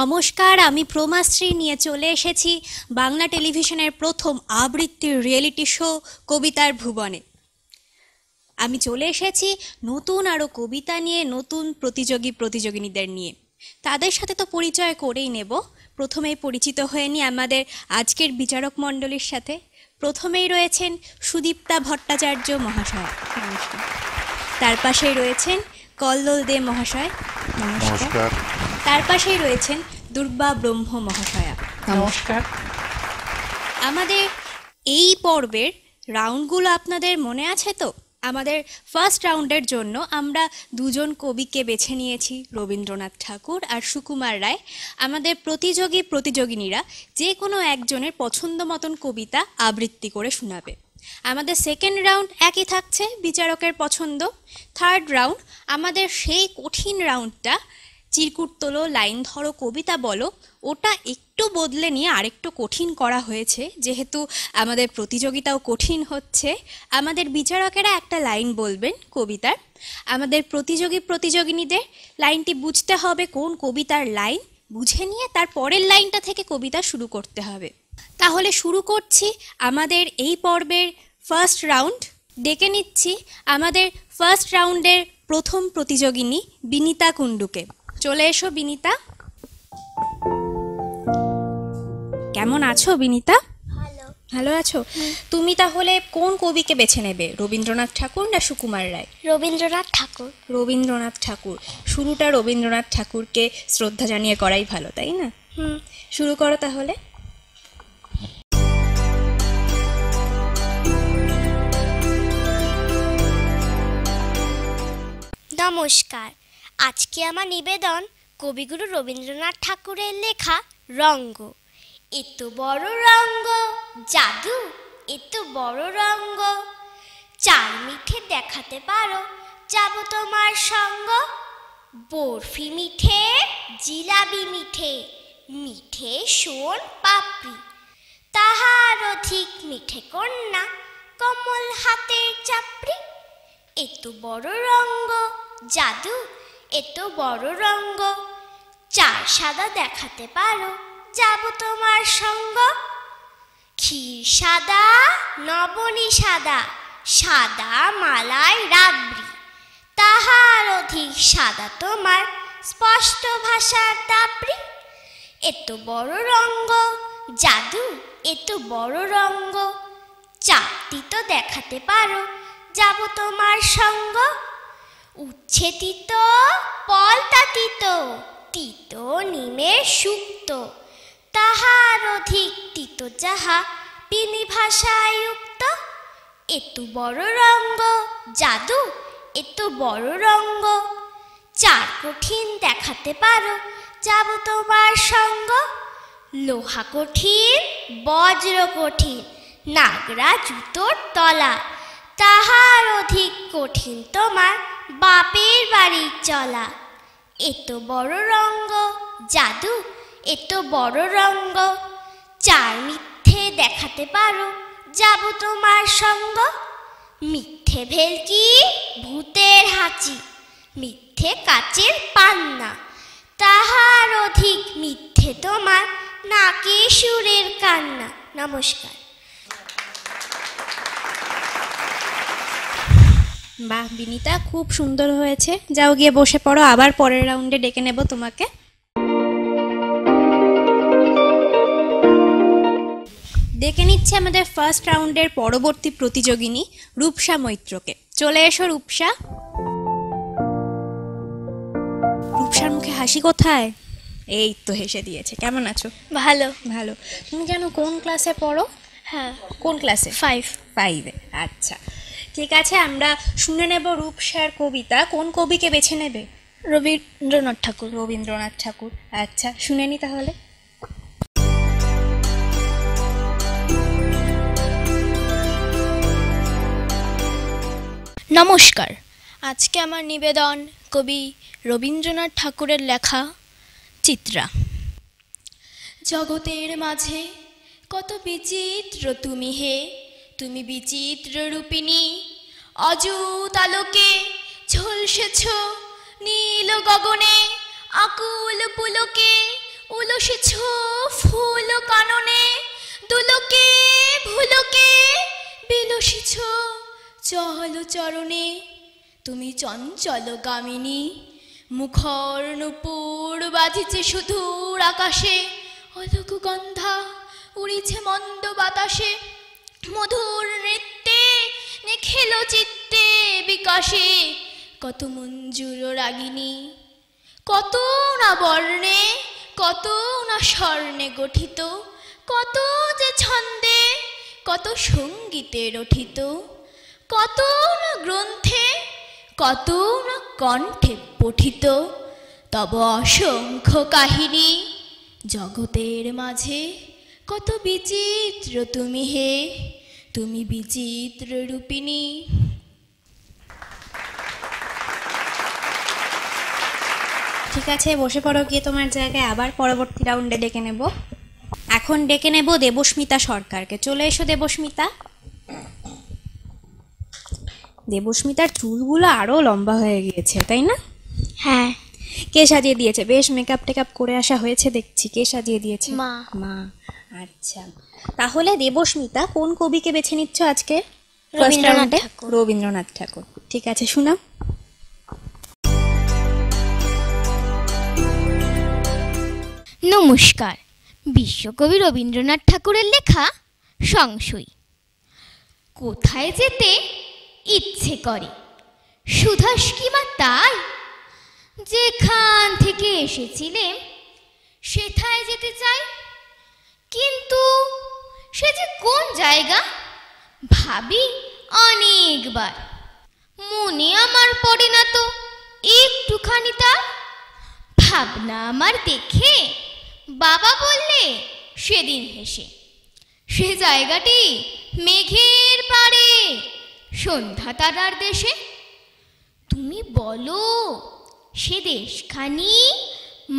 নমস্কার, আমি প্রমাশ্রী নিয়ে চলে এসেছি বাংলা টেলিভিশনের প্রথম আবৃত্তির রিয়েলিটি শো কবিতার ভুবনে। আমি চলে এসেছি নতুন আরও কবিতা নিয়ে, নতুন প্রতিযোগিনীদের নিয়ে। তাদের সাথে তো পরিচয় করেই নেব। প্রথমেই পরিচিত হয়ে নিই আমাদের আজকের বিচারক মণ্ডলীর সাথে। প্রথমেই রয়েছেন সুদীপ্তা ভট্টাচার্য মহাশয়, নমস্কার। তার পাশেই রয়েছেন কল্লোল দে মহাশয়, নমস্কার। তার পাশেই রয়েছেন দুর্বা ব্রহ্ম মহাশয়া, নমস্কার। আমাদের এই পর্বের রাউন্ডগুলো আপনাদের মনে আছে তো? আমাদের ফার্স্ট রাউন্ডের জন্য আমরা দুজন কবিকে বেছে নিয়েছি, রবীন্দ্রনাথ ঠাকুর আর সুকুমার রায়। আমাদের প্রতিযোগিনীরা যে কোনো একজনের পছন্দ মতন কবিতা আবৃত্তি করে শোনাবে। আমাদের সেকেন্ড রাউন্ড একই থাকছে, বিচারকের পছন্দ। থার্ড রাউন্ড আমাদের সেই কঠিন রাউন্ডটা, চিরকুট তোলো, লাইন ধরো, কবিতা বলো, ওটা একটু বদলে নিয়ে আরেকটু কঠিন করা হয়েছে। যেহেতু আমাদের প্রতিযোগিতাও কঠিন হচ্ছে, আমাদের বিচারকেরা একটা লাইন বলবেন কবিতার। আমাদের প্রতিযোগিনীদের লাইনটি বুঝতে হবে কোন কবিতার লাইন, বুঝে নিয়ে তার পরের লাইনটা থেকে কবিতা শুরু করতে হবে। তাহলে শুরু করছি আমাদের এই পর্বের ফার্স্ট রাউন্ড। ডেকে নিচ্ছি আমাদের ফার্স্ট রাউন্ডের প্রথম প্রতিযোগিনী বিনীতা কুণ্ডুকে। চলে এসো বিনীতা। কেমন আছো বিনীতা? ভালো আছো? তুমি তাহলে কোন কবিকে বেছে নেবে, রবীন্দ্রনাথ ঠাকুর না সুকুমার রায়? রবীন্দ্রনাথ ঠাকুর। রবীন্দ্রনাথ ঠাকুর। শুরুটা রবীন্দ্রনাথ ঠাকুরকে শ্রদ্ধা জানিয়ে করাই ভালো, তাই না? শুরু করো তাহলে। নমস্কার, আজকে আমার নিবেদন কবিগুরু রবীন্দ্রনাথ ঠাকুরের লেখা রঙ্গ। এত বড় রঙ্গ জাদু, এত বড় রঙ্গ, চার মিঠে দেখাতে পারো, যাব তোমার সঙ্গ। বরফি মিঠে, জিলাবি মিঠে, মিঠে সোন পাপড়ি, তাহার অধিক মিঠে কন্যা, কমল হাতের চাপড়ি। এত বড় রঙ্গ জাদু, এত বড় রঙ্গ, চার সাদা দেখাতে পারো, যাব তোমার সঙ্গ। ক্ষীর সাদা, নবনী সাদা, সাদা মালায় রাবড়ি, তাহার অধিক সাদা তোমার স্পষ্ট ভাষার দাবড়ি। এত বড় রঙ্গ জাদু, এত বড় রঙ্গ, চারটি তো দেখাতে পারো, যাব তোমার সঙ্গ। উচ্ছে তিতো, পলতা তিতো, তিতো নিমের শুক্ত, তাহার অধিক তিতো যাহা বিনি ভাষায় উক্ত। এত বড় রঙ্গ জাদু, এত বড় রঙ্গ, চার কঠিন দেখাতে পারো, যাব তোমার সঙ্গ। লোহা কঠিন, বজ্র কঠিন, নাগরা জুতোর তলা, তাহার অধিক কঠিন তোমার বাপের বাড়ির চলা। এত বড় রঙ্গ জাদু, এত বড় রঙ্গ, চার মিথ্যে দেখাতে পারো, যাব তোমার সঙ্গ। মিথ্যে ভেলকি, ভূতের হাঁচি, মিথ্যে কাচের পান্না, তাহার অধিক মিথ্যে তোমার নাকে সুরের কান্না। নমস্কার। বাহ বিনীতা, খুব সুন্দর হয়েছে। যাও গিয়ে বসে পড়ো, আবার পরের রাউন্ডে ডেকে নেব তোমাকে। ডেকে নিচ্ছে আমাদের ফার্স্ট রাউন্ডের পরবর্তী প্রতিযোগিনী রূপসা মৈত্রকে। চলে এসো রূপসা। রূপসার মুখে হাসি কোথায়? এই তো হেসে দিয়েছে। কেমন আছো? ভালো। ভালো। তুমি জানো কোন ক্লাসে পড়ো? হ্যাঁ। কোন ক্লাসে? 5-এ। আচ্ছা ঠিক আছে, আমরা শুনে নেব রূপসার কবিতা। কোন কবিকে বেছে নেবে? রবীন্দ্রনাথ ঠাকুর। রবীন্দ্রনাথ ঠাকুর। আচ্ছা শুনে নি তাহলে। নমস্কার, আজকে আমার নিবেদন কবি রবীন্দ্রনাথ ঠাকুরের লেখা চিত্রা। জগতের মাঝে কত বিচিত্র তুমি হে, তুমি বিচিত্র রূপিণী, অযুত আলোকে ঝলসেছ নীল গগনে, আকুল পুলকে উলসেছ ফুল কাননে, দুলোকে ভুলোকে বিলসেছ চল চরণে। তুমি চঞ্চল গামিনী, মুখর নূপুর বাজিছে সুদূর আকাশে, অলক গন্ধা উড়িছে মন্দ বাতাসে, মধুর নৃত্যে নিখিল চিত্তে বিকাশে। কত মঞ্জুর রাগিনী, কত না বর্ণে, কত না স্বর্ণে গঠিত, কত যে ছন্দে, কত সঙ্গীতে রঠিত, কত না গ্রন্থে, কত না কণ্ঠে পঠিত। তব অসংখ্য কাহিনী জগতের মাঝে, কত বিচিত্র তুমি হে, তুমি বিচিত্র রূপিণী। ঠিক আছে, বসে পড়ো গিয়ে তোমার জায়গায়। আবার পরবর্তী রাউন্ডে ডেকে নেব। এখন ডেকে নেব দেবস্মিতা সরকারকে। চলে এসো দেবস্মিতা। দেবস্মিতার চুলগুলো আরো লম্বা হয়ে গিয়েছে, তাই না? হ্যাঁ। কে সাজিয়ে দিয়েছে? বেশ মেকআপ টেকআপ করে আসা হয়েছে দেখছি। কে সাজিয়ে দিয়েছে? মা। মা। আচ্ছা, তাহলে দেবস্মিতা কোন কবিকে বেছে নিচ্ছ আজকে? রবীন্দ্রনাথ ঠাকুর। রবীন্দ্রনাথ ঠাকুর। ঠিক আছে, শোনাও। নমস্কার। বিশ্বকবি রবীন্দ্রনাথ ঠাকুরের লেখা সংশয়। কোথায় যেতে ইচ্ছে করে, সুধাস কিমা তাই, যেখান থেকে এসেছিলেন সেথায় যেতে চাই। কিন্তু সে যে কোন জায়গা ভাবি অনেকবার, মনে আমার পড়ে না তো একটুখানি তা। ভাবনা আমার দেখে বাবা বললে সেদিন হেসে, সে জায়গাটি মেঘের পাড়ে সন্ধ্যা তারার দেশে। তুমি বলো সে দেশখানি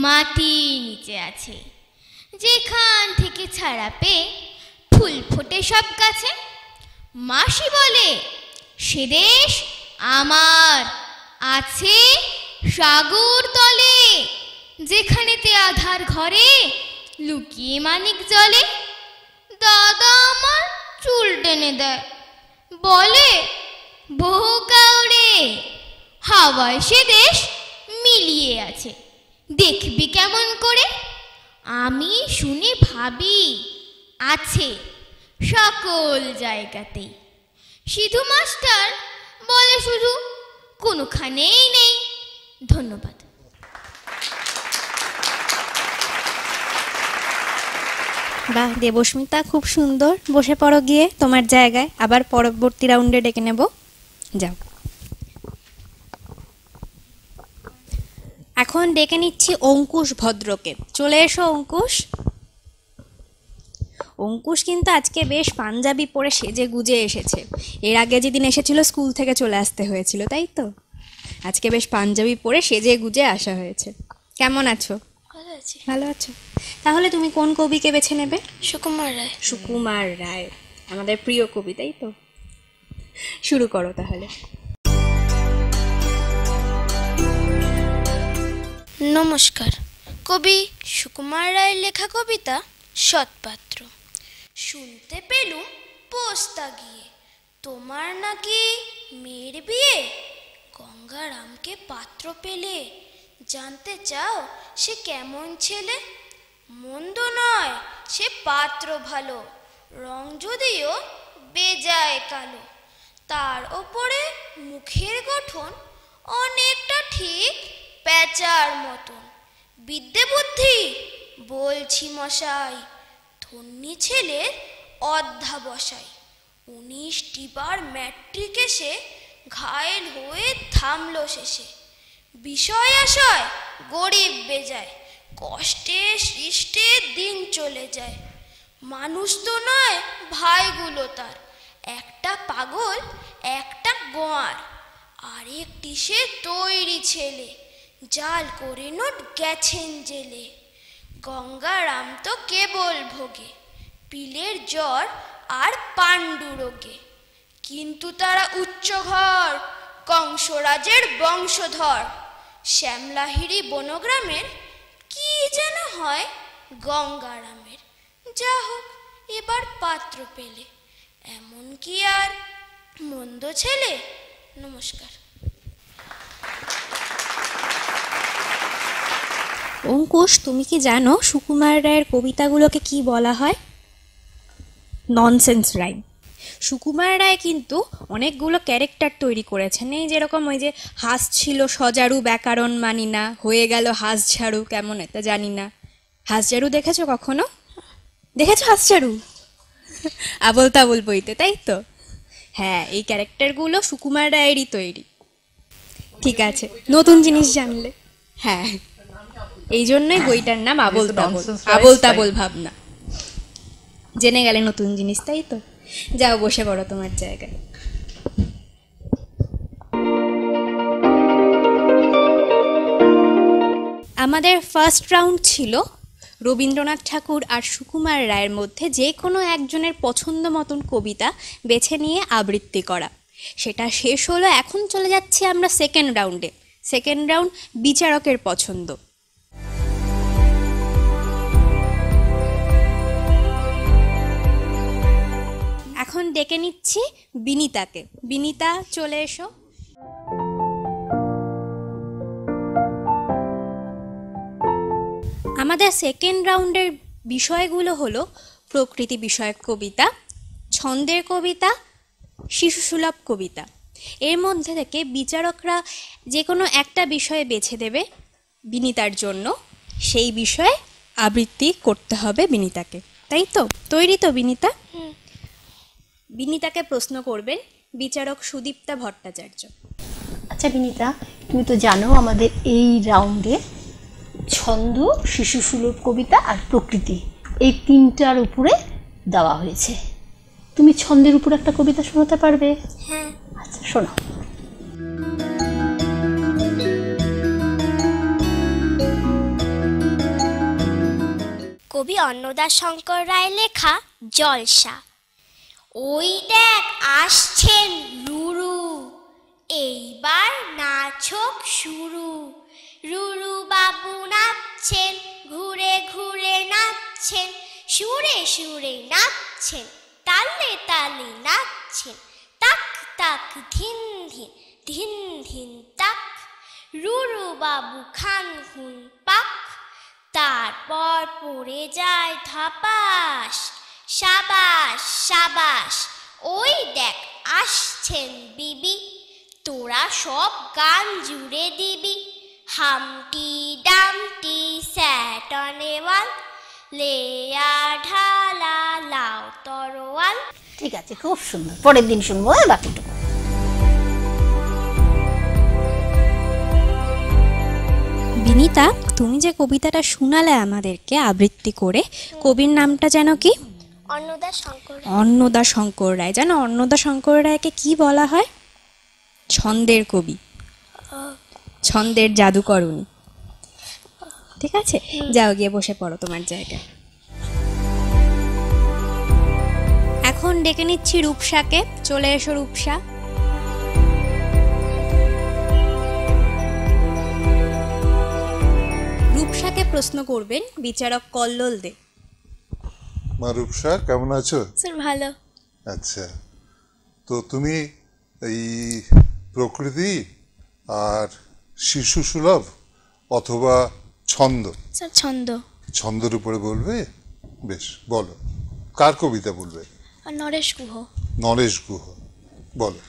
মাটির নিচে আছে, যেখান থেকে ছাড়া পেয়ে ফুল ফোটে সব গাছে। মাসি বলে সে দেশ আমার আছে সাগর তলে, যেখানেতে আধার ঘরে লুকিয়ে মানিক জলে। দাদা আমার চুল টেনে দেয়, বলে বহু কাউরে, হাওয়ায় সে দেশ মিলিয়ে আছে, দেখবি কেমন করে। আমি শুনে ভাবি আছে সকল জায়গাতেই। সিধু মাস্টার বলে শুধু কোনোখানেই নেই। ধন্যবাদ। বাহ দেবস্মিতা, খুব সুন্দর। বসে পড়ো গিয়ে তোমার জায়গায়। আবার পরবর্তী রাউন্ডে ডেকে নেব। যাও। এখন ডেকে নিচ্ছি অঙ্কুশ ভদ্রকে। চলে এসো অঙ্কুশ। অঙ্কুশ কিন্তু আজকে বেশ পাঞ্জাবি পরে সেজে গুজে এসেছে। এর আগে যেদিন এসেছিল স্কুল থেকে চলে আসতে হয়েছিল, তাই তো? আজকে বেশ পাঞ্জাবি পরে সেজে গুজে আসা হয়েছে। কেমন আছো? ভালো আছি। ভালো আছো? তাহলে তুমি কোন কবিকে বেছে নেবে? সুকুমার রায়। সুকুমার রায়, আমাদের প্রিয় কবি, তাই তো? শুরু করো তাহলে। নমস্কার। কবি সুকুমার রায়ের লেখা কবিতা সৎপাত্র। শুনতে পেলুম পোস্তা গিয়ে, তোমার নাকি মেয়ের বিয়ে। গঙ্গারামকে পাত্র পেলে, জানতে চাও সে কেমন ছেলে। মন্দ নয় সে পাত্র ভালো, রং যদিও বেজায় কালো। তার ওপরে মুখের গঠন অনেকটা ঠিক প্যাঁচার মতন। বিদ্যে বুদ্ধি বলছি মশাই, ধন্যী ছেলের অধ্যাবসায়। 19টি বার ম্যাট্রিক এসে ঘায়েল হয়ে থামল শেষে। বিষয় আশয় গরিব বেজায়, কষ্টে সৃষ্টে দিন চলে যায়। মানুষ তো নয় ভাইগুলো তার, একটা পাগল একটা গোয়ার। আরেকটি সে তৈরি ছেলে, জাল করে নোট গেছেন জেলে। গঙ্গারাম তো কেবল ভোগে পিলের জ্বর আর পাণ্ডু রোগে। কিন্তু তারা উচ্চ ঘর, কংসরাজের বংশধর। শ্যামলাহিরি বনগ্রামের কি যেন হয় গঙ্গারামের। যা হোক, এবার পাত্র পেলে, এমন কি আর মন্দ ছেলে। নমস্কার। অঙ্কুশ, তুমি কি জানো সুকুমার রায়ের কবিতাগুলোকে কি বলা হয়? Nonsense rhyme. সুকুমার রায় কিন্তু অনেকগুলো ক্যারেক্টার তৈরি করেছেন। এই যেরকম ওই যে হাঁস ছিল সজারু ব্যাকরণ মানি না, হয়ে গেল হাঁস ঝাড়ু, কেমন এটা জানি না। হাঁস ঝাড়ু দেখেছো কখনো? দেখেছো হাঁস ঝাড়ু? আবোল তাবোল বইতে, তাই তো? হ্যাঁ, এই ক্যারেক্টারগুলো সুকুমার রায়েরই তৈরি। ঠিক আছে, নতুন জিনিস জানলে। হ্যাঁ, এই জন্যই বইটার নাম আবোল তাবোল, আবোল তাবোল ভাবনা। জেনে গেলে নতুন জিনিস, তাই তো? যাও বসে পড়ো তোমার জায়গায়। আমাদের ফার্স্ট রাউন্ড ছিল রবীন্দ্রনাথ ঠাকুর আর সুকুমার রায়ের মধ্যে যে কোনো একজনের পছন্দ মতন কবিতা বেছে নিয়ে আবৃত্তি করা। সেটা শেষ হলো। এখন চলে যাচ্ছি আমরা সেকেন্ড রাউন্ডে। সেকেন্ড রাউন্ড বিচারকের পছন্দ। এখন ডেকে নিচ্ছি বিনীতাকে। বিনীতা, চলে এসো। আমাদের সেকেন্ড রাউন্ডের বিষয়গুলো হলো প্রকৃতি বিষয়ক কবিতা, ছন্দের কবিতা, শিশুসুলভ কবিতা। এর মধ্যে থেকে বিচারকরা যে কোনো একটা বিষয়ে বেছে দেবে বিনীতার জন্য। সেই বিষয়ে আবৃত্তি করতে হবে বিনীতাকে, তাই তো? তৈরি তো বিনীতা? বিনীতাকে প্রশ্ন করবেন বিচারক সুদীপ্তা ভট্টাচার্য। আচ্ছা বিনীতা, তুমি তো জানো আমাদের এই রাউন্ডে ছন্দ, শিশুসুলভ কবিতা আর প্রকৃতি এই তিনটার উপরে দেওয়া হয়েছে। তুমি ছন্দের উপর একটা কবিতা শোনাতে পারবে? হ্যাঁ। আচ্ছা, শোনাও। কবি অন্নদাশঙ্কর রায় লেখা জলসা। ওই দেখ আসছেন রুরু, এইবার নাচক শুরু। রুরু বাবু নাচছেন, ঘুরে ঘুরে নাচছেন, সুরে সুরে নাচছেন, তালে তালে নাচছেন। তাক তাক ধিন ধিন, ধিন ধিন তাক। রুরু বাবু খান খুন পাক, তারপর পড়ে যায় ধপাস। সাবাস সাবাস, ওই দেখ আসছেন বিবি, তোরা সব গান জুড়ে দিবি। হামটি ডামটি স্যাট অন এ ওয়াল, লেয়া ঢালা লাউ তরোয়াল। ঠিক আছে, খুব সুন্দর। পরের দিন শুনবো বাকিটুকু। বিনীতা, তুমি যে কবিতাটা শোনালে আমাদেরকে আবৃত্তি করে, কবির নামটা যেন কি? অন্নদাশঙ্কর। অন্নদাশঙ্কর রায়। জানো অন্নদাশঙ্কর রায়কে কি বলা হয়? ছন্দের কবি, ছন্দের জাদুকর উনি। ঠিক আছে, যাও গিয়ে বসে পড়ো তোমার জায়গায়। এখন ডেকে নিচ্ছি রূপসাকে। চলে এসো রূপসা। রূপসাকে প্রশ্ন করবেন বিচারক কল্লোল দে। মা রূপসা, কেমন আছো? স্যার ভালো। আচ্ছা, তো তুমি এই প্রকৃতি আর শিশু সুলভ অথবা ছন্দ, স্যার ছন্দ। ছন্দের উপরে বলবে? বেশ, বলো কার কবিতা বলবে? আর নরেশ গুহ। নরেশ গুহ, বলো।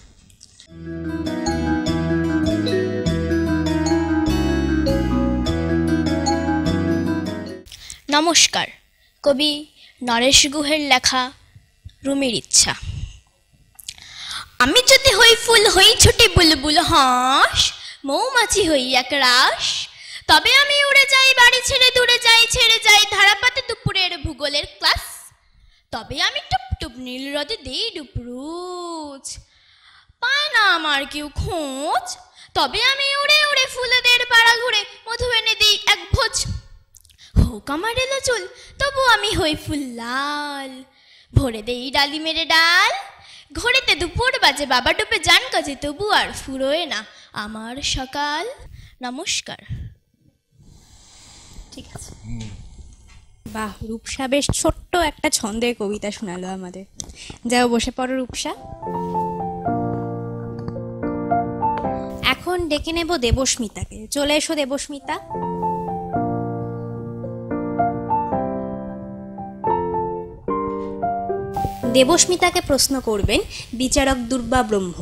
নমস্কার। কবি নরেশ গুহের লেখা রুমির ইচ্ছা। আমি যদি হই ফুল, হই ছোটে বুলবুল হাঁস, মৌমাছি হই এক রাস, তবে আমি উড়ে যাই বাড়ি ছেড়ে, দূরে যাই, ছেড়ে যাই ধারাপাতে দুপুরের ভূগোলের ক্লাস। তবে আমি টুপ টুপ নীল হ্রদে দেই ডুবরুচ, পায় না আমার কেউ খোঁজ। তবে আমি উড়ে উড়ে ফুলেদের পাড়া ঘুরে মধু এনে দিই এক ভোজ। হোক আমার এলো চুল, তবু আমি হই ফুল লাল, ভরে দেই ডালি মেরে ডাল। ঘড়িতে দুপুর বাজে, বাবা ডুবে যান কাজে, তবু আর ফুরোয় না আমার সকাল। নমস্কার। ঠিক আছে, বাহ, রূপসা বেশ ছোট্ট একটা ছন্দের কবিতা শোনালো আমাদের। যাও বসে পড়ো রূপসা। এখন ডেকে নেব দেবস্মিতাকে। চলে এসো দেবস্মিতা। দেবস্মিতাকে প্রশ্ন করবেন বিচারক দুর্বা ব্রহ্ম।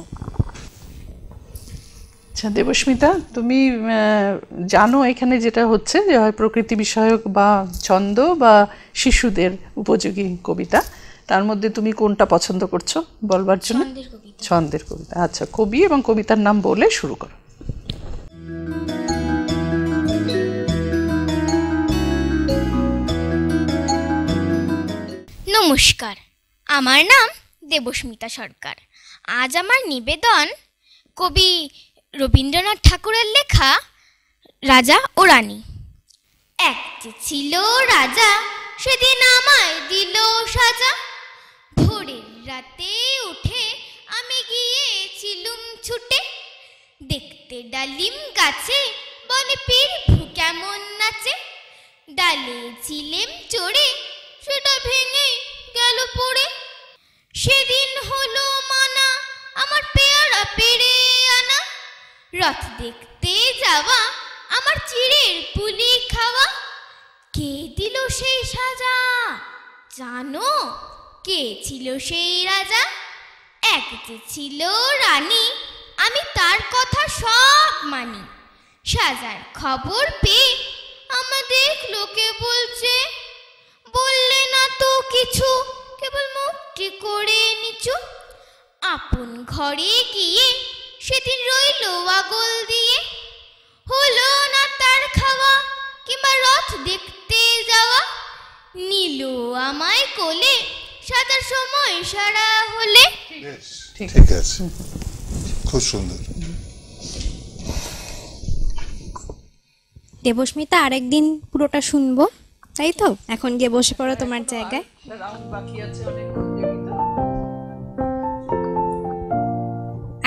আচ্ছা দেবস্মিতা, তুমি জানো এখানে যেটা হচ্ছে যে হয় প্রকৃতি বিষয়ক বা ছন্দ বা শিশুদের উপযোগী কবিতা, তার মধ্যে তুমি কোনটা পছন্দ করছো বলবার জন্য? ছন্দের কবিতা। আচ্ছা, কবি এবং কবিতার নাম বলে শুরু করো। নমস্কার, আমার নাম দেবস্মিতা সরকার। আজ আমার নিবেদন কবি রবীন্দ্রনাথ ঠাকুরের লেখা রাজা ও রানী। এক যে ছিল রাজা, সেদিন আমায় দিল সাজা। ভোরের রাতে উঠে আমি গিয়েছিলুম ছুটে, দেখতে ডালিম গাছে বনে পীরভু কেমন নাচে। ডালে ছিলেম চড়ে, সেটা ভেঙে গেল পড়ে। সেদিন হলো মানা আমার পেয়ারা পেড়ে আনা। রথ দেখতে যাওয়া আমার চিড়ের পুলি খাওয়া। কে দিল সেই সাজা জানো? কে ছিল সেই রাজা? এক যে ছিল রানী, আমি তার কথা সব মানি। সাজার খবর পেয়ে আমাদের লোকে বলছে, বললে না তো কিছু, কেবল মুখটি করে নিচু। আপন ঘরে গিয়ে সেদিন রইল আগল দিয়ে। হলো না তার খাওয়া কিংবা রথ দেখতে যাওয়া। নিল আমায় কোলে, সাজার সময় সারা হলে। ঠিক আছে, খুব সুন্দর। দেবস্মিতা, আরেকদিন পুরোটা শুনবো, তাই তো? এখন গিয়ে বসে পড়ো তোমার জায়গায়।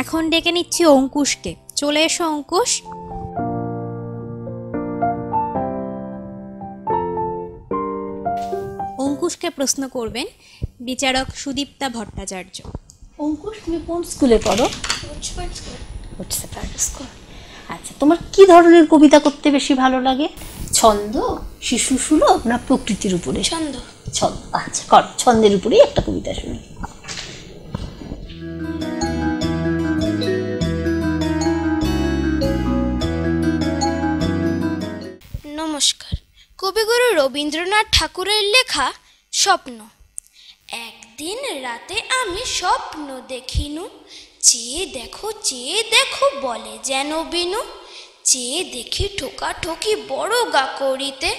এখন ডেকে নিচ্ছি অঙ্কুশকে। চলে এসো অঙ্কুশ। অঙ্কুশকে প্রশ্ন করবেন বিচারক সুদীপ্তা ভট্টাচার্য। অঙ্কুশ, তুমি কোন স্কুলে পড়ো? স্কুল। আচ্ছা, তোমার কি ধরনের কবিতা করতে বেশি ভালো লাগে? ছন্দ, শিশু সুলভ না প্রকৃতির উপরে? ছন্দ। ছন্দ। আচ্ছা, কর, ছন্দের উপরেই একটা কবিতা শুনি। নমস্কার। কবিগুরু রবীন্দ্রনাথ ঠাকুরের লেখা স্বপ্ন। একদিন রাতে আমি স্বপ্ন দেখিনু, চেয়ে দেখো বলে যেন বিনু। চেয়ে দেখি ঠোকাঠুকি বড় গা করিতে,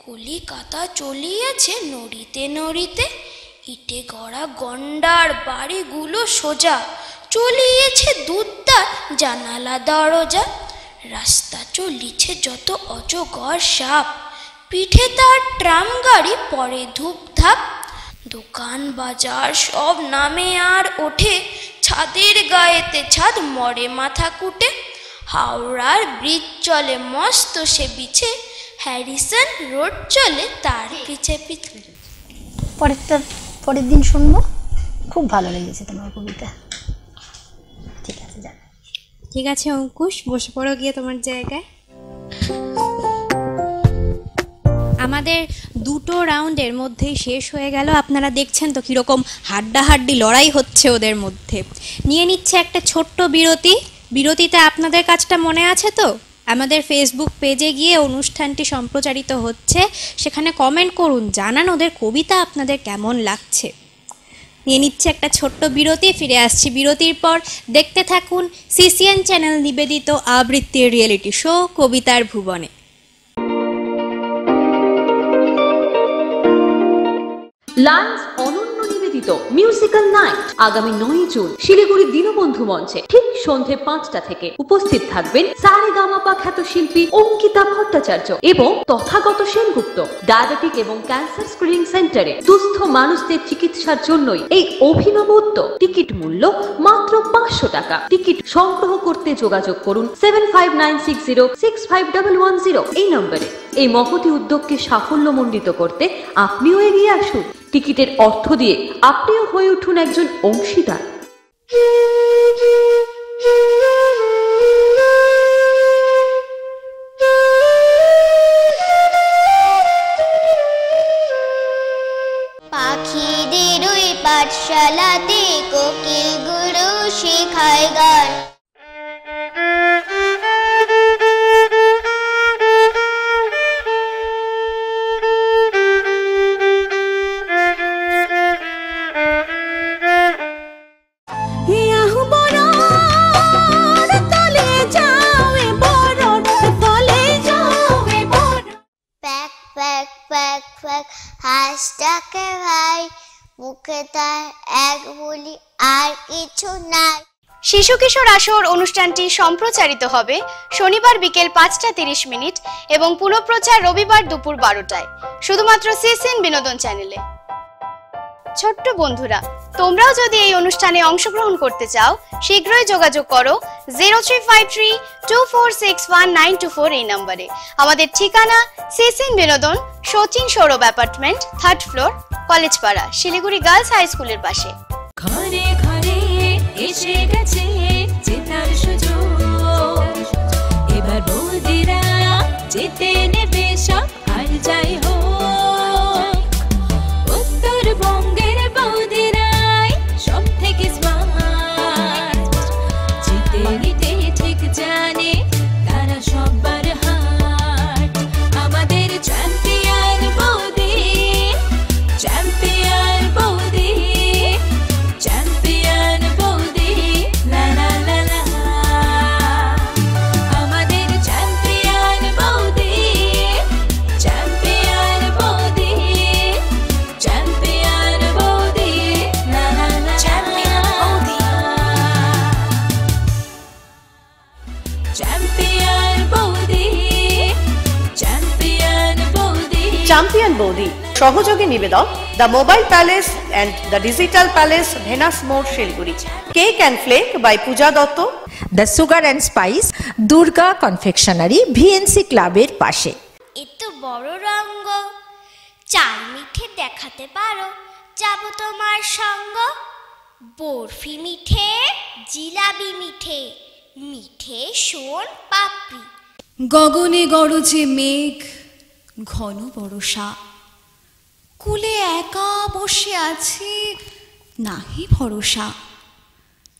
কলিকাতা চলিয়াছে নড়িতে নড়িতে। ইটে গড়া গন্ডার বাড়িগুলো সোজা, চলিয়েছে দুধদার জানালা দরজা। রাস্তা চলিছে যত অজগর সাপ, পিঠে তার ট্রাম গাড়ি পরে ধূপধাপ। দোকান বাজার সব নামে আর ওঠে, ছাদের গায়েতে ছাদ মরে মাথা কুটে। হাওড়ার ব্রিজ চলে মস্ত সে বিছে, হ্যারিসন রোড চলে তার পিছে পিছে। পরের দিন শুনবো। খুব ভালো লেগেছে তোমার কবিতা। ঠিক আছে, যাক। ঠিক আছে অঙ্কুশ, বসে পড়ো গিয়ে তোমার জায়গায়। আমাদের দুটো রাউন্ডের মধ্যেই শেষ হয়ে গেল। আপনারা দেখছেন তো কীরকম হাড্ডাহাড্ডি লড়াই হচ্ছে ওদের মধ্যে। নিয়ে নিচ্ছে একটা ছোট্ট বিরতি। বিরতিতে আপনাদের কাজটা মনে আছে তো? আমাদের ফেসবুক পেজে গিয়ে অনুষ্ঠানটি সম্প্রচারিত হচ্ছে, সেখানে কমেন্ট করুন, জানান ওদের কবিতা আপনাদের কেমন লাগছে। নিয়ে নিচ্ছে একটা ছোট্ট বিরতি, ফিরে আসছি বিরতির পর। দেখতে থাকুন সিসিএন চ্যানেল নিবেদিত আবৃত্তির রিয়েলিটি শো কবিতার ভুবনে। লায়ন্স অনন্য নিবেদিত মিউজিক্যাল নাইট আগামী 9 জুন শিলিগুড়ি দীনবন্ধু মঞ্চে ঠিক সন্ধে 5টা থেকে। উপস্থিত থাকবেন সারেগামাপা খ্যাত শিল্পী অঙ্কিতা ভট্টাচার্য এবং তথাগত সেনগুপ্ত। ডায়াবেটিক এবং ক্যান্সার স্ক্রিনিং সেন্টারে দুস্থ মানুষদের চিকিৎসার জন্যই এই অভিনব উদ্যোগ। টিকিট মূল্য মাত্র 500 টাকা। টিকিট সংগ্রহ করতে যোগাযোগ করুন 7596065110 এই নম্বরে। এই মহতি উদ্যোগকে সাফল্যমণ্ডিত করতে আপনিও এগিয়ে আসুন। টিকিটের অর্থ দিয়ে আপনিও হয়ে উঠুন একজন অংশীদার। পাখিদের ওই পাঠশালাতে কোকিল গুরু শেখায় গান। হাঁসটাকে ভাই মুখে তার এক বলি আর কিছু নাই। শিশু কিশোর আসর অনুষ্ঠানটি সম্প্রচারিত হবে শনিবার বিকেল 5:30 এবং পুনঃপ্রচার রবিবার দুপুর 12টায় শুধুমাত্র সিসিএন বিনোদন চ্যানেলে। ছোট্ট বন্ধুরা, তোমরাও যদি এই অনুষ্ঠানে অংশগ্রহণ করতে চাও শীঘ্রই যোগাযোগ করো 0353246194 এই নম্বরে। আমাদের ঠিকানা সিসিএন বিনোদন, Sachin Sourav apartment, 3rd floor, কলেজপাড়া, শিলিগুড়ি গার্লস হাই স্কুলের পাশে। ঘরে ঘরে এসে গেছে জেতার সুযোগ, এবার বৌদিরা জিতে নেবে সব আর যাই হোক। উত্তরবঙ্গের বৌদিরাই সব থেকে স্মার্ট, জিতে নিতে ঠিক জানে তারা সবার হার্ট। আমাদের চ্যাম্পিয়ন বৌদি, চ্যাম্পিয়ন বৌদি, চ্যাম্পিয়ন বৌদি, লা লা লা লা। আমাদের চ্যাম্পিয়ন বৌদি, চ্যাম্পিয়ন বৌদি, চ্যাম্পিয়ন বৌদি, লা লা লা। চ্যাম্পিয়ন বৌদি, চ্যাম্পিয়ন বৌদি, চ্যাম্পিয়ন বৌদি। চ্যাম্পিয়ন বৌদি সহযোগী নিবেদক the mobile palace and the digital palace, Venus মোড়, Siliguri. Cake and flake by Puja Dutta, the sugar and spice, Durga confectionery, VNC ক্লাবের পাশে। এত বড় রঙ্গ চাল মিঠে দেখাতে পারো, যাব তোমার সঙ্গ। বরফি মিঠে, জিলাবি মিঠে, মিঠে সোন পাপড়ি। গগনে গরজে মেঘ, ঘন বর্ষা, কুলে একা বসে আছি নাহি ভরসা।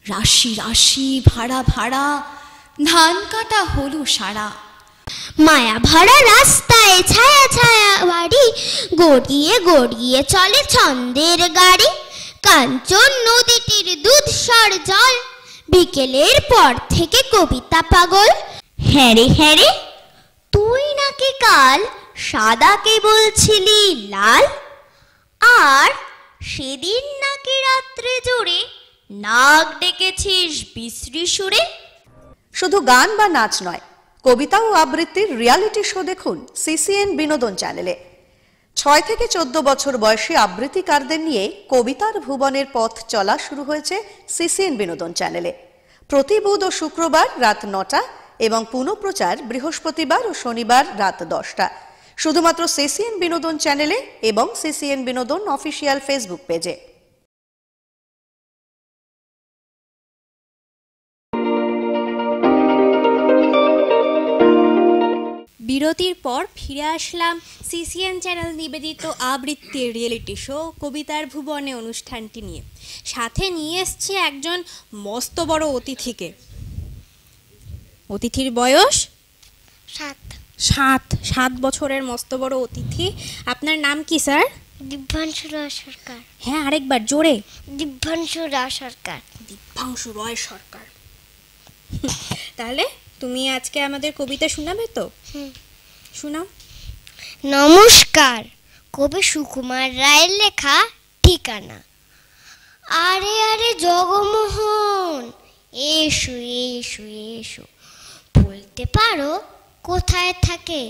রাশি রাশি ভাড়া ভাড়া, ধান কাটা হলো সারা। মায়া ভরা রাস্তায় ছায়া ছায়া বাড়ি, গড়িয়ে গড়িয়ে চলে ছন্দের গাড়ি। কাঞ্চন নদীটির দুধসর জল, বিকেলের পর থেকে কবিতা পাগল। হ্যাঁ রে হ্যাঁ রে, তুই নাকি কাল সাদাকে বলছিলি লাল, আর সেদিন নাকি রাত্রে জুড়ে নাক ডেকেছিস বিশ্রী সুরে। শুধু গান বা নাচ নয়, কবিতা ও আবৃত্তির রিয়ালিটি শো দেখুন সিসিএন বিনোদন চ্যানেলে। 6 থেকে 14 বছর বয়সী আবৃত্তিকারদের নিয়ে কবিতার ভুবনের পথ চলা শুরু হয়েছে সিসিএন বিনোদন চ্যানেলে। প্রতি বুধ ও শুক্রবার রাত 9টা এবং পুনঃপ্রচার বৃহস্পতিবার ও শনিবার রাত 10টা শুধুমাত্র সিসিএন বিনোদন চ্যানেলে এবং সিসিএন বিনোদন অফিসিয়াল ফেসবুক পেজে। বিরতির পর ফিরে আসলাম সিসিএন চ্যানেল নিবেদিত আবৃত্তির রিয়েলিটি শো কবিতার ভুবনে অনুষ্ঠানটি নিয়ে। সাথে নিয়ে এসছে একজন মস্ত বড় অতিথিকে। অতিথির বয়স 7 বছরের মস্ত বড় অতিথি। আপনার নাম কি স্যার? দিব্যাংশু রায় সরকার। হ্যাঁ, আরেকবার জোরে। দিব্যাংশু রায় সরকার। দিব্যাংশু রায় সরকার। তাহলে তুমি আজকে আমাদের কবিতা শোনাবে তো? শোনাও। নমস্কার। কবি সুকুমার রায়ের লেখা ঠিকানা। আরে আরে জগমোহন, এসো এসো এসো। বলতে পারো কোথায় থাকে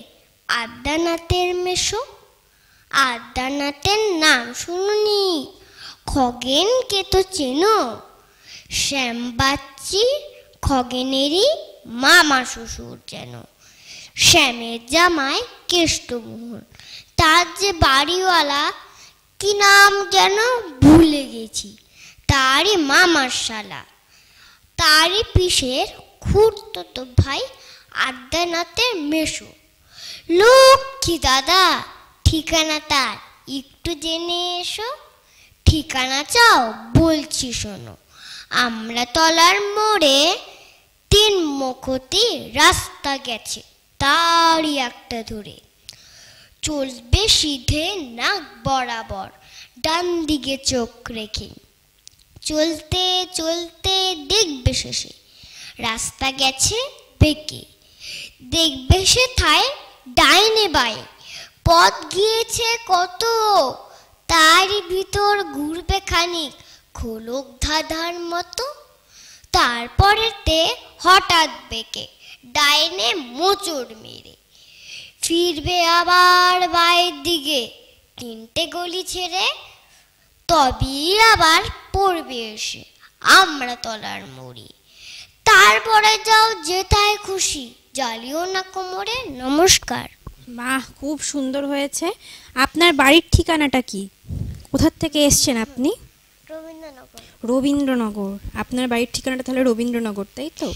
আদ্যানাথের মেশো? আদ্যানাথের নাম শুনুনি, খগেনকে তো চেনো? শ্যামবাচ্চি খগেনেরই মামা শ্বশুর যেন। শ্যামের জামাই কেষ্টমোহন, তার যে বাড়িওয়ালা কি নাম যেন ভুলে গেছি, তারই মামার শালা। তারই পিসের খুড়তো ভাই আদ্যানাথের মেশো। লক্ষ্মী দাদা, ঠিকানা তার একটু জেনে এসো। ঠিকানা চাও? বলছি শোনো। আমরা তলার মোড়ে 3 মুখতি রাস্তা গেছে, তারই একটা ধরে চলবে সিধে নাক বরাবর, ডান দিকে চোখ রেখে। চলতে চলতে দেখবে শেষে রাস্তা গেছে বেঁকে। দেখবে সে থায় ডাইনে বায়ে পথ গিয়েছে কত, তারই ভিতর ঘুরবে খানিক খোলক ধাঁধার মতো। তারপরেতে হঠাৎ বেঁকে ডাইনে মোচড় মেরে ফিরবে আবার বায়ের দিকে 3টে গলি ছেড়ে। তবেই আবার পড়বে এসে আমরা তলার মোড়ে। তারপরে যাও যেথায় খুশি, জ্বালিও না কোমরে। নমস্কার। বাহ, খুব সুন্দর হয়েছে। আপনার বাড়ির ঠিকানাটা কি? কোথার থেকে এসছেন আপনি? রবীন্দ্রনগর। রবীন্দ্রনগর। আপনার বাড়ির ঠিকানাটা তাহলে রবীন্দ্রনগর, তাই তো?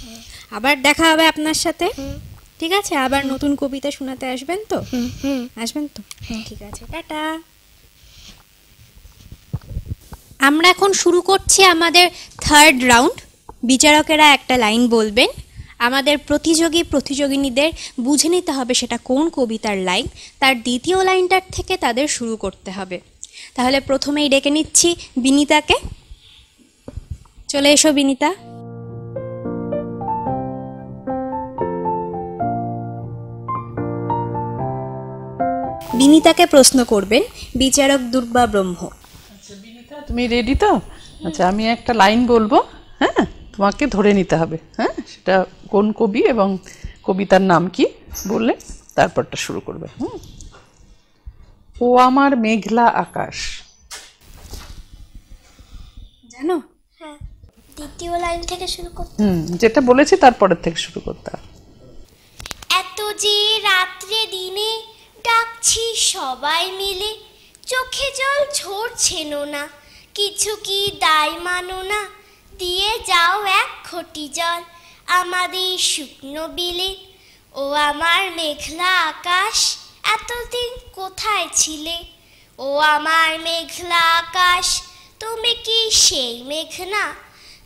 আবার দেখা হবে আপনার সাথে, ঠিক আছে? আবার নতুন কবিতা শোনাতে আসবেন তো? আসবেন তো? ঠিক আছে, টাটা। আমরা এখন শুরু করছি আমাদের 3rd রাউন্ড। বিচারকেরা একটা লাইন বলবেন, আমাদের প্রতিযোগিনীদের বুঝে নিতে হবে সেটা কোন কবিতার লাইন। তার দ্বিতীয় লাইনটার থেকে তাদের শুরু করতে হবে। তাহলে প্রথমেই ডেকে নিচ্ছি বিনিতাকে। চলে এসো বিনিতা। বিনিতাকে প্রশ্ন করবেন বিচারক দুর্বা ব্রহ্ম। আচ্ছা বিনিতা, তুমি রেডি তো? আচ্ছা, আমি একটা লাইন বলবো, হ্যাঁ, তোমাকে ধরে নিতে হবে। হ্যাঁ, সেটা কোন কবি এবং কবিতার নাম কি বললে তারপরটা শুরু করবে। ও আমার মেঘলা আকাশ, জানো? হ্যাঁ, দ্বিতীয় লাইন থেকে শুরু করতে। যেটা বলেছি তারপরের থেকে শুরু করতে হবে। এত যে রাত্রে দিনে ডাকছি সবাই মিলে, চোখে জল ঝরছেন না, কিছু কি দায় মানো না, দিয়ে যাও এক ঘটি জল আমাদের শুকনো বিলে। ও আমার মেঘলা আকাশ, এতদিন কোথায় ছিলে? ও আমার মেঘলা আকাশ, তুমি কি সেই মেঘ না?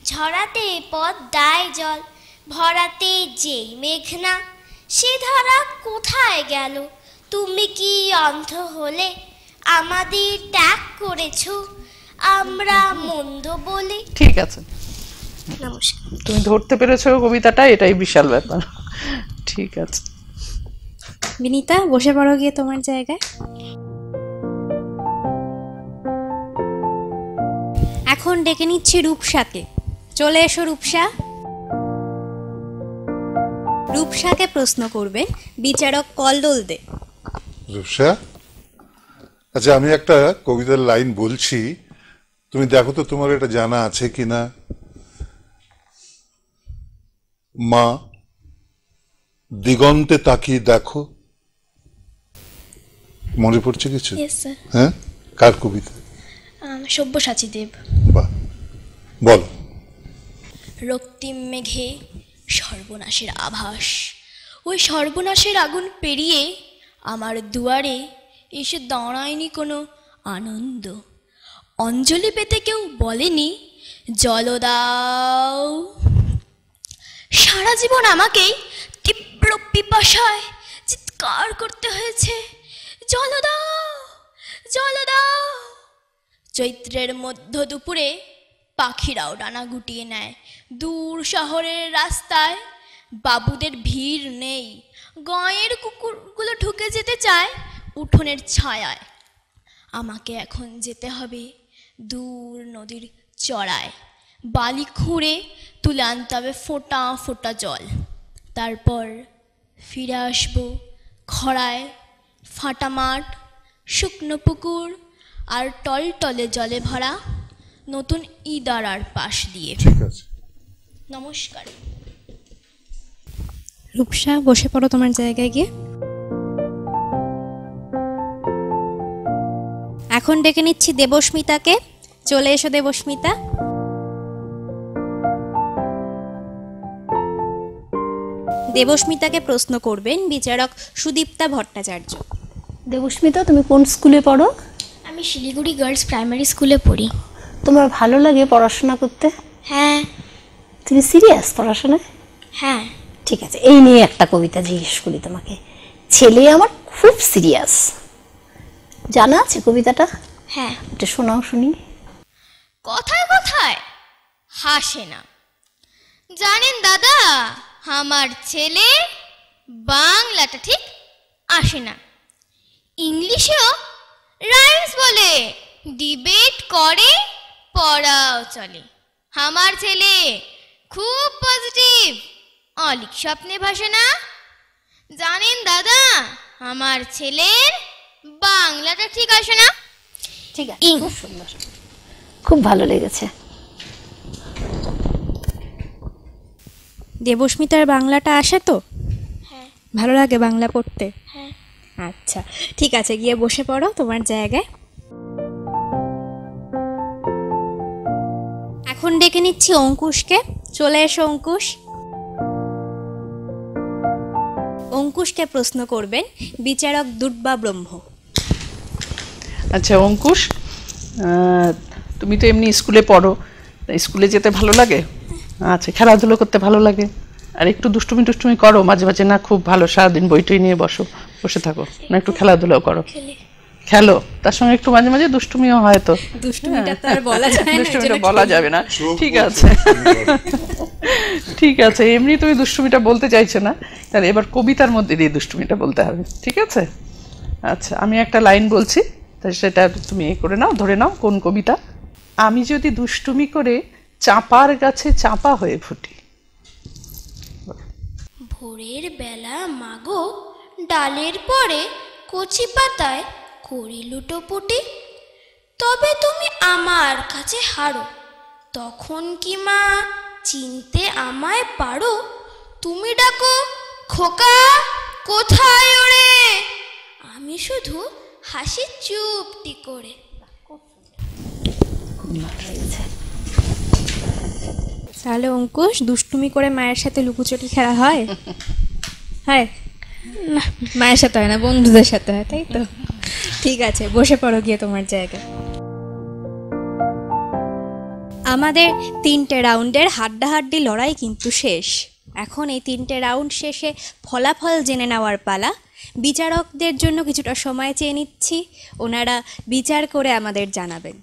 ঝরাতে পদ্মায় জল ভরাতে যেই মেঘ না, সে ধারা কোথায় গেল? তুমি কি অন্ধ হলে? আমাদের ত্যাগ করেছো আমরা মন্দ বলে। ঠিক আছে, নমস্কার। তুমি ধরতে পেরেছো কবিতাটা, এটাই বিশাল ব্যাপার। ঠিক আছে বিনিতা, বসে পড়ো গিয়ে তোমার জায়গায়। এখন ডেকে নিচ্ছি রূপসাকে। চলে এসো রূপসা। রূপসাকে প্রশ্ন করবেন বিচারক কল্লোল দে। রূপসা, আচ্ছা আমি একটা কবিতার লাইন বলছি, তুমি দেখো তো তোমার এটা জানা আছে কিনা। মা, দিগন্তে তাকিয়ে দেখো। মনে পড়ছে কিছু? হ্যাঁ, কার কবিতা? সব্যসাচী দেব। বাহ, বলো। রক্তিম মেঘে সর্বনাশের আভাস, ওই সর্বনাশের আগুন পেরিয়ে আমার দুয়ারে এসে দাঁড়ায়নি কোনো আনন্দ। অঞ্জলি পেতে কেউ বলেনি জল দাও। সারা জীবন আমাকেই তীব্র পিপাসায় চিৎকার করতে হয়েছে, জল দাও জল দাও। চৈত্রের মধ্য দুপুরে পাখিরাও ডানা গুটিয়ে নেয়, দূর শহরের রাস্তায় বাবুদের ভিড় নেই, গাঁয়ের কুকুরগুলো ঢুকে যেতে চায় উঠোনের ছায়ায়। আমাকে এখন যেতে হবে দূর নদীর চড়ায়, বালি খুঁড়ে তুলে আনতে হবে ফোঁটা ফোঁটা জল। তারপর ফিরে আসবো খরায়, ফাটা মাঠ, শুকনো পুকুর আর টলটলে জলে ভরা নতুন ইদারার পাশ দিয়ে। ঠিক আছে, নমস্কার। রূপসা, বসে পড়ো তোমার জায়গায় গিয়ে। এখন ডেকে নিচ্ছি দেবস্মিতাকে। চলে এসো দেবস্মিতা। দেবস্মিতাকে প্রশ্ন করবেন বিচারক সুদীপ্তা ভট্টাচার্য। দেবস্মিতা, তুমি কোন স্কুলে পড়ো? আমি শিলিগুড়ি গার্লস প্রাইমারি স্কুলে পড়ি। তোমার ভালো লাগে পড়াশোনা করতে? হ্যাঁ। তুমি সিরিয়াস পড়াশোনায়? হ্যাঁ। ঠিক আছে, এই নিয়ে একটা কবিতা জিজ্ঞেস করি তোমাকে। ছেলে আমার খুব সিরিয়াস, জানা আছে কবিতাটা? হ্যাঁ। এটা শোনাও শুনি। কথায় কথায় হাসে না, জানেন দাদা, আমার ছেলে বাংলাটা ঠিক আসে না। ইংলিশেও রাইমস বলে, ডিবেট করে, পড়াও চলে। আমার ছেলে খুব পজিটিভ, অলিক স্বপ্নে ভাসে না। জানেন দাদা, আমার ছেলের বাংলাটা ঠিক আসে না। ঠিক আছে, খুব সুন্দর, খুব ভালো লেগেছে। দেবস্মিতার বাংলাটা আসে তো? হ্যাঁ। ভালো লাগে বাংলা পড়তে? হ্যাঁ। আচ্ছা, ঠিক আছে, গিয়ে বসে পড়ো তোমার জায়গায়। এখন ডেকে নিচ্ছি অঙ্কুশকে। চলে এসো অঙ্কুশ। অঙ্কুশকে প্রশ্ন করবেন বিচারক দুর্বা ব্রহ্ম। আচ্ছা অঙ্কুশ, তুমি তো এমনি স্কুলে পড়ো, স্কুলে যেতে ভালো লাগে? আচ্ছা, খেলাধুলো করতে ভালো লাগে? আর একটু দুষ্টুমি টুষ্টুমি করো মাঝে মাঝে? না খুব ভালো সারাদিন বইটই নিয়ে বসে থাকো? না একটু খেলাধুলাও করো? খেলো, তার সঙ্গে একটু মাঝে মাঝে দুষ্টুমিও হয় তো? দুষ্টুমিটা তো আর বলা যায় না, দুষ্টুমিটা বলা যাবে না। ঠিক আছে, ঠিক আছে, এমনি তুমি দুষ্টুমিটা বলতে চাইছো না, তাহলে এবার কবিতার মধ্যে দিয়ে দুষ্টুমিটা বলতে হবে, ঠিক আছে? আচ্ছা, আমি একটা লাইন বলছি, তাই সেটা তুমি করে নাও, ধরে নাও কোন কবিতা। আমি যদি দুষ্টুমি করে চাঁপার গাছে চাঁপা হয়ে ফুটি। ভোরের বেলা মাগো ডালের পরে কচি পাতায় করি লুটোপুটি, তবে তুমি আমার কাছে হারো, তখন কি মা চিনতে আমায় পারো? তুমি ডাকো খোকা কোথায় ওরে, আমি শুধু হাসি চুপটি করে। তাহলে অঙ্কুশ, দুষ্টুমি করে মায়ের সাথে লুকোচুরি খেলা হয়? হয় না, মায়ের সাথে হয় না, বন্ধুদের সাথে হয়, তাই তো? ঠিক আছে, বসে পড়ো গিয়ে তোমার জায়গায়। আমাদের 3টে রাউন্ডের হাড্ডাহাড্ডি লড়াই কিন্তু শেষ। এখন এই 3টে রাউন্ড শেষে ফলাফল জেনে নেওয়ার পালা। বিচারকদের জন্য কিছুটা সময় চেয়ে নিচ্ছি, ওনারা বিচার করে আমাদের জানাবেন।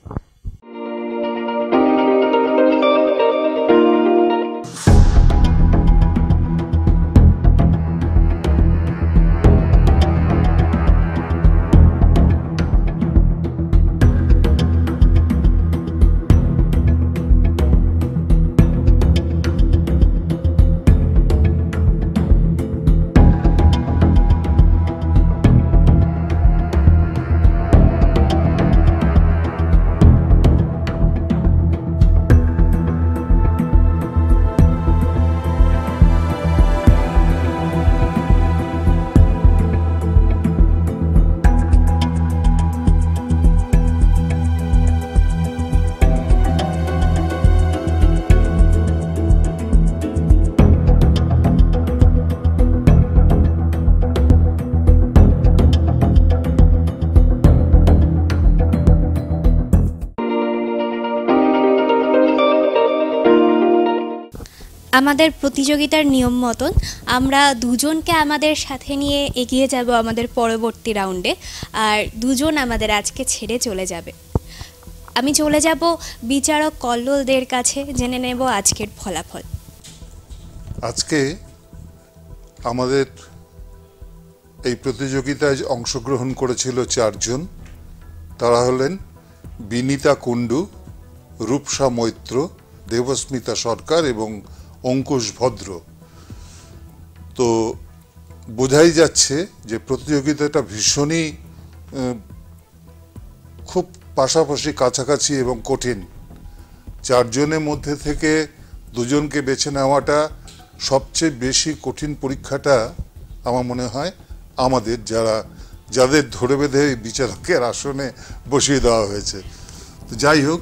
আমাদের প্রতিযোগিতার নিয়ম মতন আমরা দুজনকে আমাদের সাথে নিয়ে এগিয়ে যাব আমাদের পরবর্তী রাউন্ডে, আর দুজন আমাদের আজকে ছেড়ে চলে যাবে। আমি চলে যাব বিচারক কল্লোলদের কাছে, জেনে নেব আজকের ফলাফল। আজকে আমাদের এই প্রতিযোগিতায় অংশগ্রহণ করেছিল 4 জন। তারা হলেন বিনীতা কুণ্ডু, রূপসা মৈত্র, দেবস্মিতা সরকার এবং অঙ্কুশ ভদ্র। তো বোঝাই যাচ্ছে যে প্রতিযোগিতাটা ভীষণই খুব পাশাপাশি, কাছাকাছি এবং কঠিন। 4 জনের মধ্যে থেকে 2 জনকে বেছে নেওয়াটা সবচেয়ে বেশি কঠিন পরীক্ষাটা আমার মনে হয় আমাদের, যাদের ধরে বেঁধে বিচারকের আসনে বসিয়ে দেওয়া হয়েছে। তো যাই হোক,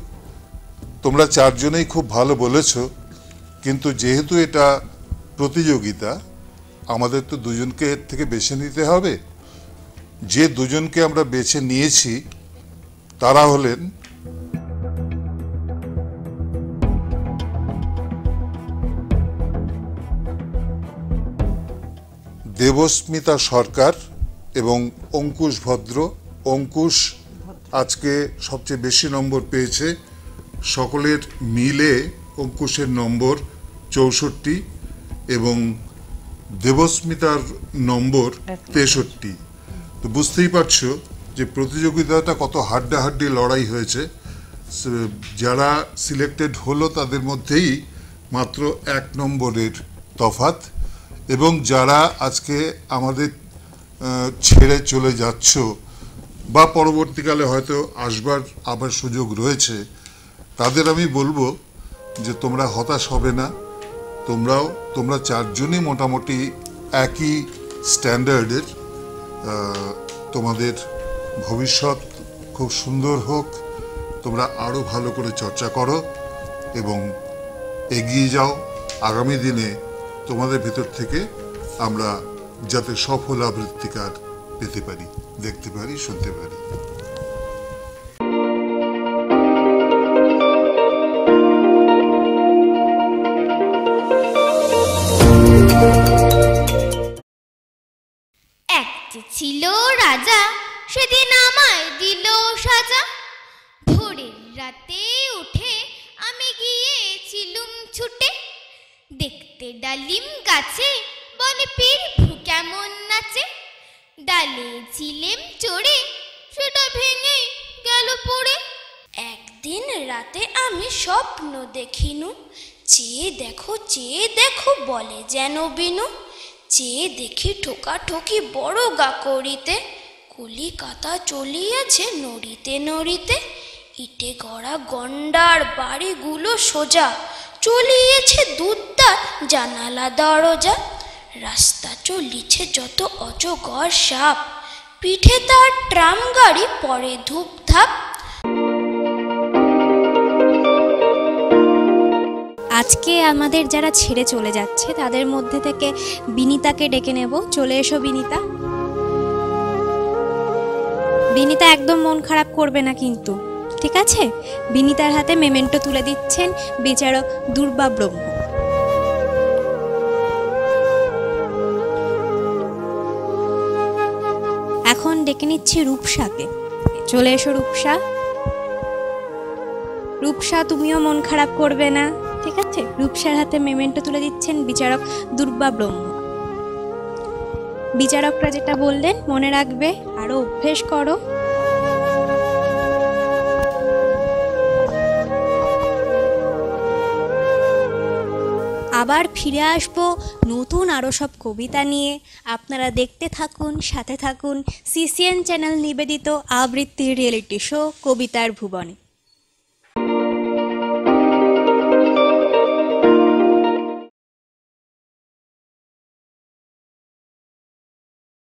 তোমরা 4 জনেই খুব ভালো বলেছ, কিন্তু যেহেতু এটা প্রতিযোগিতা, আমাদের তো 2 জনকে এর থেকে বেছে নিতে হবে। যে 2 জনকে আমরা বেছে নিয়েছি তারা হলেন দেবস্মিতা সরকার এবং অঙ্কুশ ভদ্র। অঙ্কুশ আজকে সবচেয়ে বেশি নম্বর পেয়েছে, সকলের মিলে অঙ্কুশের নম্বর 64 এবং দেবস্মিতার নম্বর 63। তো বুঝতেই পারছো যে প্রতিযোগিতাটা কত হাড্ডাহাড্ডি লড়াই হয়েছে। যারা সিলেক্টেড হলো তাদের মধ্যেই মাত্র 1 নম্বরের তফাৎ, এবং যারা আজকে আমাদের ছেড়ে চলে যাচ্ছ বা পরবর্তীকালে হয়তো আসবার আবার সুযোগ রয়েছে, তাদের আমি বলবো যে তোমরা হতাশ হবে না। তোমরা 4 জনই মোটামুটি একই স্ট্যান্ডার্ডের। তোমাদের ভবিষ্যৎ খুব সুন্দর হোক, তোমরা আরও ভালো করে চর্চা করো এবং এগিয়ে যাও। আগামী দিনে তোমাদের ভেতর থেকে আমরা যাতে সফল আবৃত্তিকার পেতে পারি, দেখতে পারি, শুনতে পারি। একটি ছিল রাজা, সেদিন আমায় দিল সাজা। ভোরের রাতে উঠে আমি গিয়েছিলুম ছুটে, দেখতে ডালিম গাছে বনে পীরভু কেমন নাচে। ডালে ছিলেম চড়ে, সেটা ভেঙে গেল পড়ে। একদিন রাতে আমি স্বপ্ন দেখিনু, চেয়ে দেখো বলে যেন বিনু। চেয়ে দেখি ঠোকাঠুকি বড় গা করিতে, কলিকাতা চলিয়াছে নড়িতে নড়িতে। ইটে গড়া গন্ডার বাড়িগুলো সোজা, চলিয়েছে দুদ্দার জানালা দরজা। রাস্তা চলিছে যত অজগর সাপ, পিঠে তার ট্রাম গাড়ি পরে ধূপধাপ। আজকে আমাদের যারা ছেড়ে চলে যাচ্ছে তাদের মধ্যে থেকে বিনিতাকে ডেকে নেব। চলে এসো বিনিতা। বিনিতা একদম মন খারাপ করবে না কিন্তু, ঠিক আছে? বিনিতার হাতে মেমেন্টো তুলে দিচ্ছেন বিচারক দুর্বা ব্রহ্ম। এখন ডেকে নিচ্ছি রূপসাকে। চলে এসো রূপসা। রূপসা, তুমিও মন খারাপ করবে না, ঠিক আছে? রূপসার হাতে মেমেন্টো তুলে দিচ্ছেন বিচারক দুর্বা ব্রহ্ম। বিচারকরা যেটা বললেন মনে রাখবে, আরো অভ্যেস করো। আবার ফিরে আসবো নতুন আরও সব কবিতা নিয়ে। আপনারা দেখতে থাকুন, সাথে থাকুন সিসিএন চ্যানেল নিবেদিত আবৃত্তির রিয়েলিটি শো কবিতার ভুবনে।